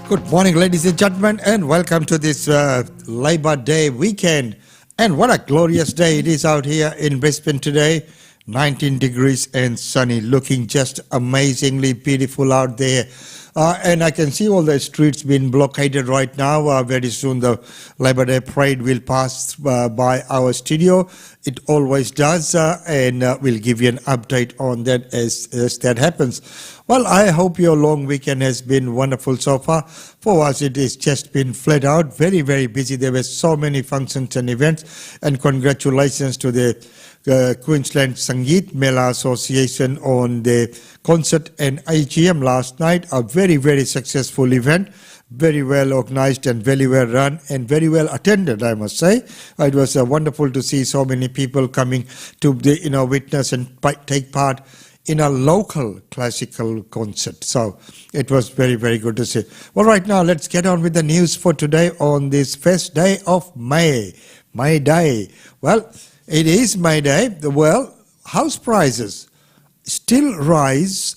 Good morning, ladies and gentlemen, and welcome to this Labor Day weekend. And what a glorious day it is out here in Brisbane today. 19 degrees and sunny, looking just amazingly beautiful out there. And I can see all the streets being blockaded right now. Very soon the Labor Day parade will pass by our studio. It always does, and we'll give you an update on that as that happens. Well, I hope your long weekend has been wonderful so far. For us, it has just been flat out, very, very busy. There were so many functions and events, and congratulations to the Queensland Sangeet Mela Association on the concert and AGM last night. A very, very successful event, very well organized and very well run and very well attended, I must say. It was wonderful to see so many people coming to witness and take part in a local classical concert. So it was very, very good to see. Well, right now, let's get on with the news for today on this first day of May. May Day. Well, it is May Day. Well, house prices still rise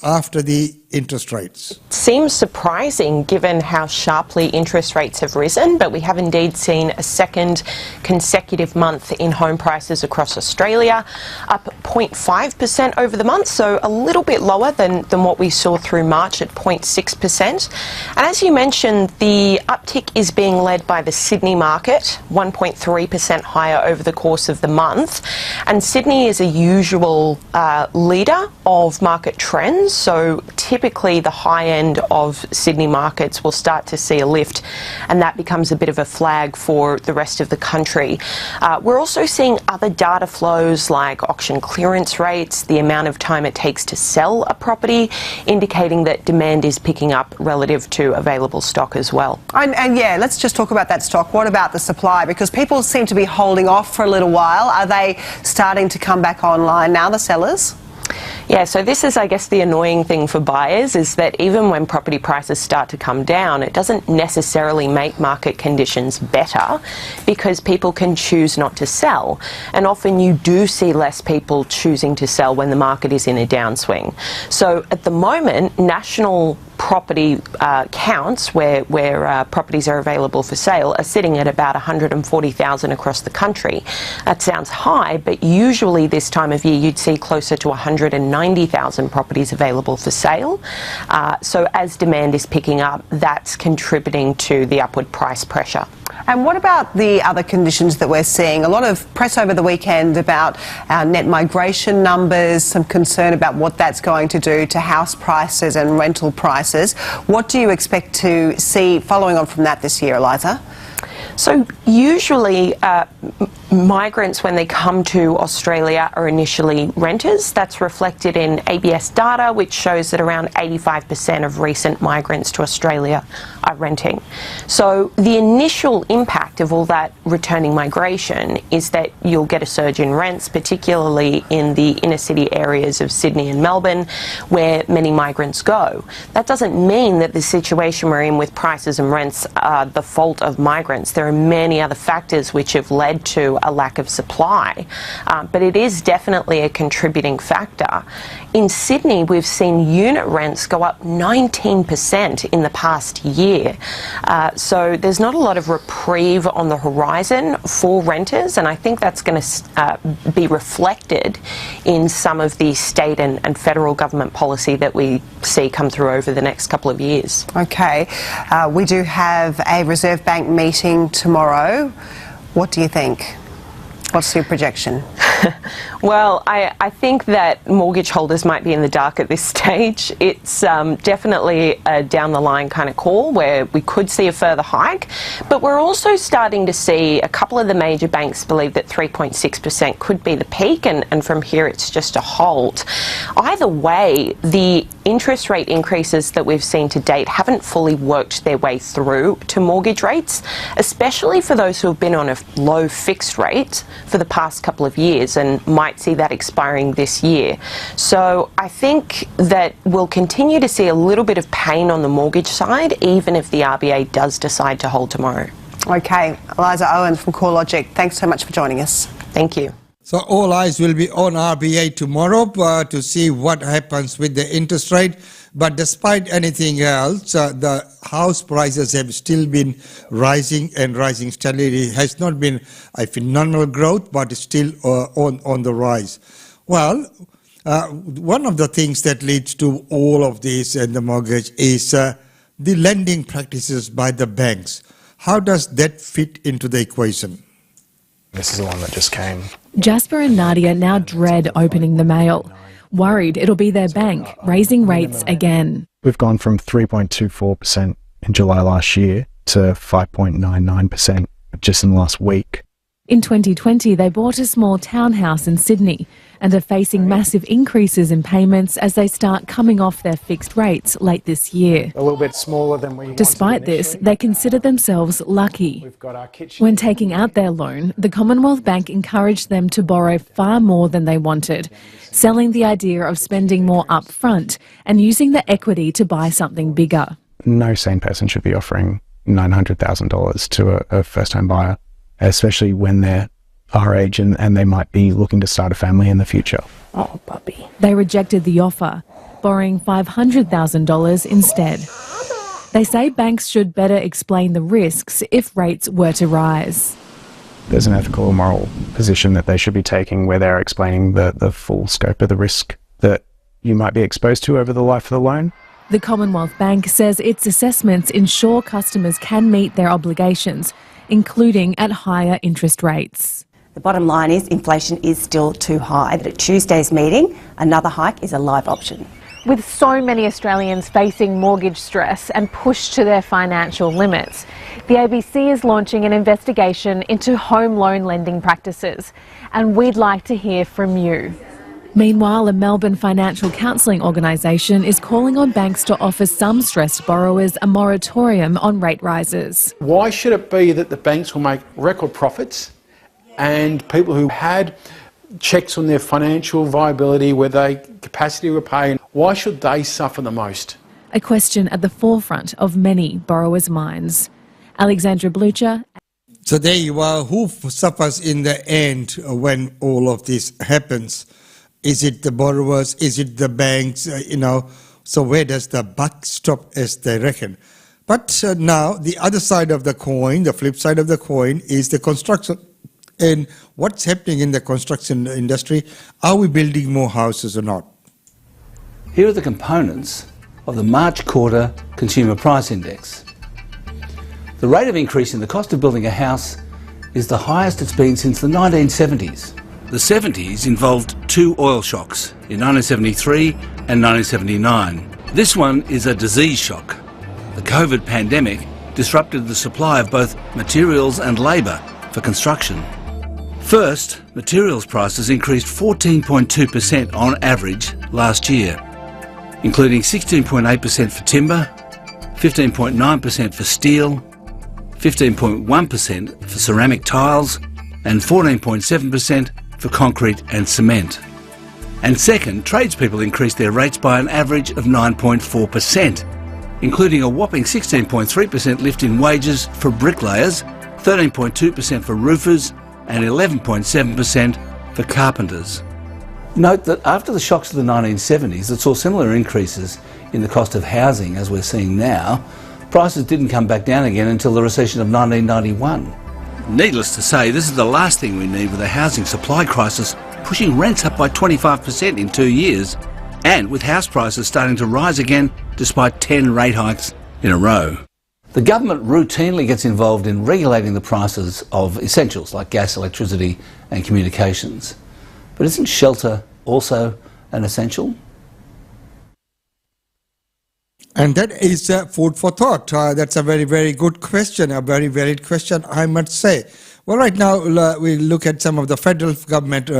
after the interest rates. Seems surprising given how sharply interest rates have risen, but we have indeed seen a second consecutive month in home prices across Australia, up 0.5% over the month, so a little bit lower than what we saw through March at 0.6%. And as you mentioned, the uptick is being led by the Sydney market, 1.3% higher over the course of the month. And Sydney is a usual leader of market trends, so typically the high end of Sydney markets will start to see a lift, and that becomes a bit of a flag for the rest of the country. We're also seeing other data flows like auction clearance rates, the amount of time it takes to sell a property, indicating that demand is picking up relative to available stock as well. And yeah, let's just talk about that stock. What about the supply? Because people seem to be holding off for a little while. Are they starting to come back online now, the sellers? Yeah, so this is, I guess, the annoying thing for buyers is that even when property prices start to come down, it doesn't necessarily make market conditions better because people can choose not to sell. And often you do see less people choosing to sell when the market is in a downswing. So at the moment, national property counts where properties are available for sale are sitting at about 140,000 across the country. That sounds high, but usually this time of year you'd see closer to 190,000 properties available for sale. So as demand is picking up, that's contributing to the upward price pressure. And what about the other conditions that we're seeing? A lot of press over the weekend about our net migration numbers, some concern about what that's going to do to house prices and rental prices. What do you expect to see following on from that this year, Eliza? So usually migrants, when they come to Australia, are initially renters. That's reflected in ABS data, which shows that around 85% of recent migrants to Australia are renting. So the initial impact of all that returning migration is that you'll get a surge in rents, particularly in the inner city areas of Sydney and Melbourne, where many migrants go. That doesn't mean that the situation we're in with prices and rents are the fault of migrants. There are many other factors which have led to a lack of supply, but it is definitely a contributing factor. In Sydney, we've seen unit rents go up 19% in the past year. So there's not a lot of reprieve on the horizon for renters, and I think that's going to be reflected in some of the state and federal government policy that we see come through over the next couple of years. Okay. We do have a Reserve Bank meeting tomorrow. What do you think? What's your projection? Well, I think that mortgage holders might be in the dark at this stage. It's definitely a down-the-line kind of call where we could see a further hike, but we're also starting to see a couple of the major banks believe that 3.6% could be the peak, and from here it's just a hold. Either way, the interest rate increases that we've seen to date haven't fully worked their way through to mortgage rates, especially for those who have been on a low fixed rate for the past couple of years and might see that expiring this year. So I think that we'll continue to see a little bit of pain on the mortgage side, even if the RBA does decide to hold tomorrow. Okay, Eliza Owen from CoreLogic, thanks so much for joining us. Thank you. So all eyes will be on RBA tomorrow to see what happens with the interest rate. But despite anything else, the house prices have still been rising and rising steadily. It has not been a phenomenal growth, but it's still on the rise. Well, one of the things that leads to all of this and the mortgage is the lending practices by the banks. How does that fit into the equation? This is the one that just came. Jasper and Nadia now dread opening the mail, worried it'll be their bank raising rates again. We've gone from 3.24% in July last year to 5.99% just in the last week. In 2020, they bought a small townhouse in Sydney and are facing massive increases in payments as they start coming off their fixed rates late this year. A little bit smaller than we Despite this, they consider themselves lucky. We've got our kitchen. When taking out their loan, the Commonwealth Bank encouraged them to borrow far more than they wanted, selling the idea of spending more upfront and using the equity to buy something bigger. No sane person should be offering $900,000 to a first-home buyer, especially when they're our age and they might be looking to start a family in the future. Oh, puppy. They rejected the offer, borrowing $500,000 instead. They say banks should better explain the risks if rates were to rise. There's an ethical or moral position that they should be taking where they're explaining the full scope of the risk that you might be exposed to over the life of the loan. The Commonwealth Bank says its assessments ensure customers can meet their obligations, including at higher interest rates. The bottom line is inflation is still too high, but at Tuesday's meeting, another hike is a live option. With so many Australians facing mortgage stress and pushed to their financial limits, the ABC is launching an investigation into home loan lending practices, and we'd like to hear from you. Meanwhile, a Melbourne financial counselling organisation is calling on banks to offer some stressed borrowers a moratorium on rate rises. Why should it be that the banks will make record profits and people who had checks on their financial viability, where they capacity repay, why should they suffer the most? A question at the forefront of many borrowers' minds. Alexandra Blucher. So there you are. Who suffers in the end when all of this happens? Is it the borrowers? Is it the banks? So where does the buck stop, as they reckon? But now the other side of the coin, the flip side of the coin, is the construction. And what's happening in the construction industry? Are we building more houses or not? Here are the components of the March quarter Consumer Price Index. The rate of increase in the cost of building a house is the highest it's been since the 1970s. The 70s involved two oil shocks in 1973 and 1979. This one is a disease shock. The COVID pandemic disrupted the supply of both materials and labour for construction. First, materials prices increased 14.2% on average last year, including 16.8% for timber, 15.9% for steel, 15.1% for ceramic tiles, and 14.7% for concrete and cement. And second, tradespeople increased their rates by an average of 9.4%, including a whopping 16.3% lift in wages for bricklayers, 13.2% for roofers, and 11.7% for carpenters. Note that after the shocks of the 1970s that saw similar increases in the cost of housing as we're seeing now, prices didn't come back down again until the recession of 1991. Needless to say, this is the last thing we need with a housing supply crisis pushing rents up by 25% in 2 years, and with house prices starting to rise again despite 10 rate hikes in a row. The government routinely gets involved in regulating the prices of essentials like gas, electricity and communications. But isn't shelter also an essential? And that is food for thought. That's a very, very good question, a very valid question, I must say. Well, right now we look at some of the federal government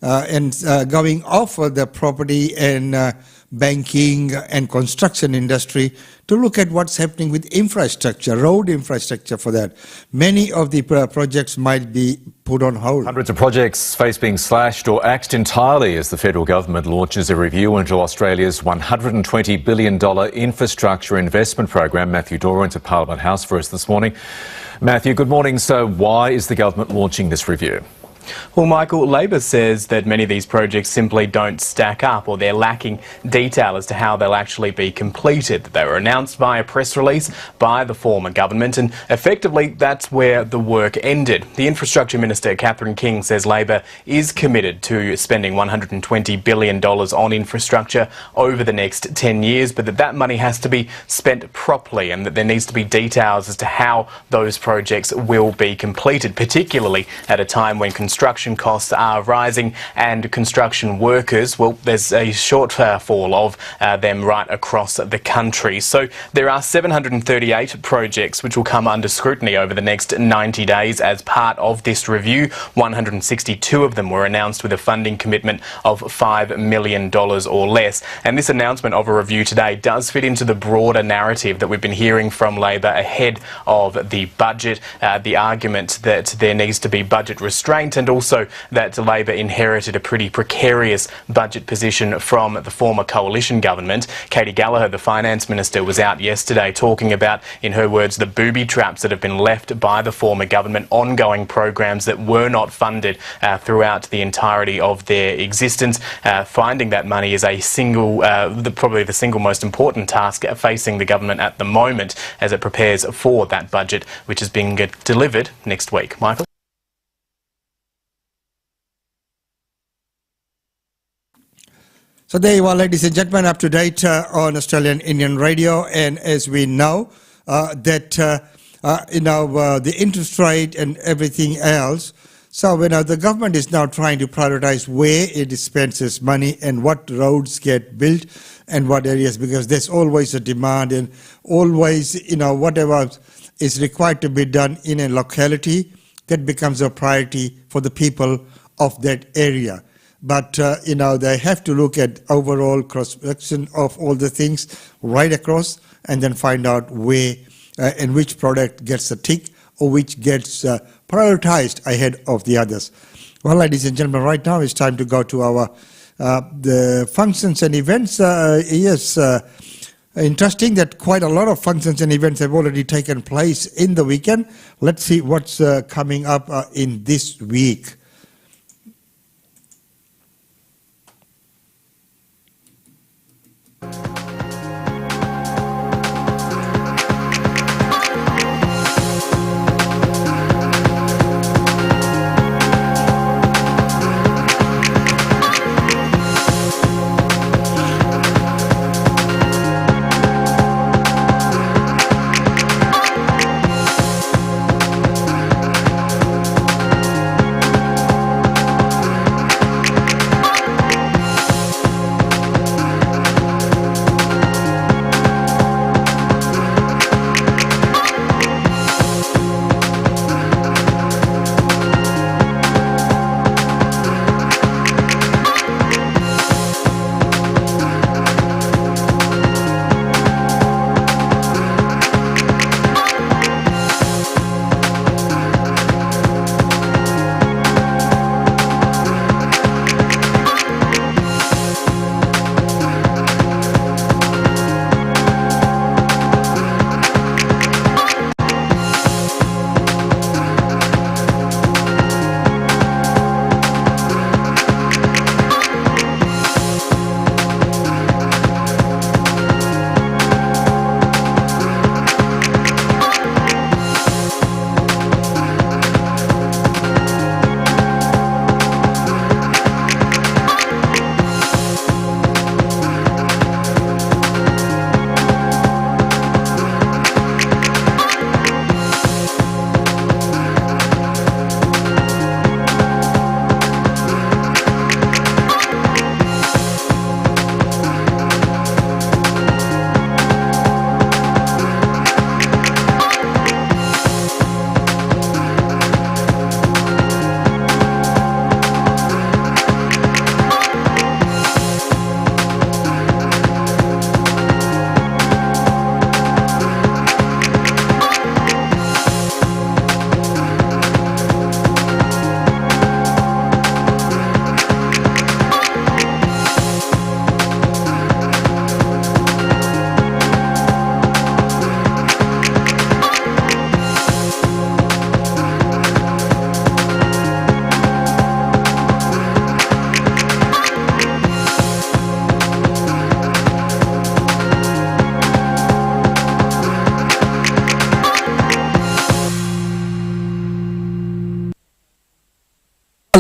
and going off of the property and banking and construction industry to look at what's happening with infrastructure, road infrastructure for that. Many of the projects might be put on hold. Hundreds of projects face being slashed or axed entirely as the federal government launches a review into Australia's $120 billion infrastructure investment program. Matthew Dora into Parliament House for us this morning. Matthew, good morning. So why is the government launching this review? Well, Michael, Labor says that many of these projects simply don't stack up, or they're lacking detail as to how they'll actually be completed. They were announced via press release by the former government, and effectively that's where the work ended. The Infrastructure Minister, Catherine King, says Labor is committed to spending $120 billion on infrastructure over the next 10 years, but that money has to be spent properly and that there needs to be details as to how those projects will be completed, particularly at a time when construction costs are rising and construction workers, well, there's a shortfall of them right across the country. So there are 738 projects which will come under scrutiny over the next 90 days as part of this review. 162 of them were announced with a funding commitment of $5 million or less. And this announcement of a review today does fit into the broader narrative that we've been hearing from Labor ahead of the budget, the argument that there needs to be budget restraint, and also that Labor inherited a pretty precarious budget position from the former coalition government. Katie Gallagher, the finance minister, was out yesterday talking about, in her words, the booby traps that have been left by the former government, ongoing programs that were not funded throughout the entirety of their existence. Finding that money is a probably the single most important task facing the government at the moment as it prepares for that budget, which is being delivered next week. Michael? So there you are, ladies and gentlemen, up to date on Australian Indian Radio. And as we know, the interest rate and everything else. So the government is now trying to prioritize where it spends its money and what roads get built and what areas, because there's always a demand and always, whatever is required to be done in a locality, that becomes a priority for the people of that area. But, they have to look at overall cross-section of all the things right across and then find out where and which product gets a tick or which gets prioritized ahead of the others. Well, ladies and gentlemen, right now it's time to go to our the functions and events. Yes, interesting that quite a lot of functions and events have already taken place in the weekend. Let's see what's coming up in this week.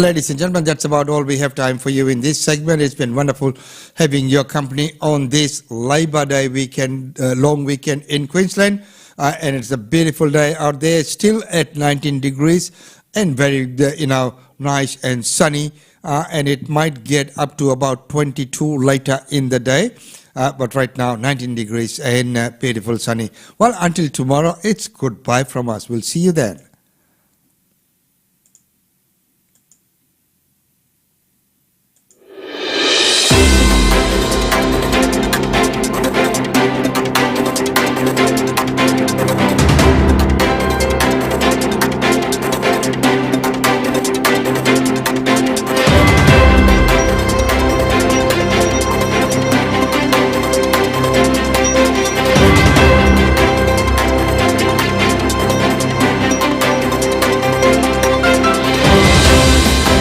Well, ladies and gentlemen, that's about all we have time for you in this segment. It's been wonderful having your company on this Labor Day weekend, long weekend in Queensland. And it's a beautiful day out there, still at 19 degrees and very, nice and sunny. And it might get up to about 22 later in the day. But right now, 19 degrees and beautiful sunny. Well, until tomorrow, it's goodbye from us. We'll see you then.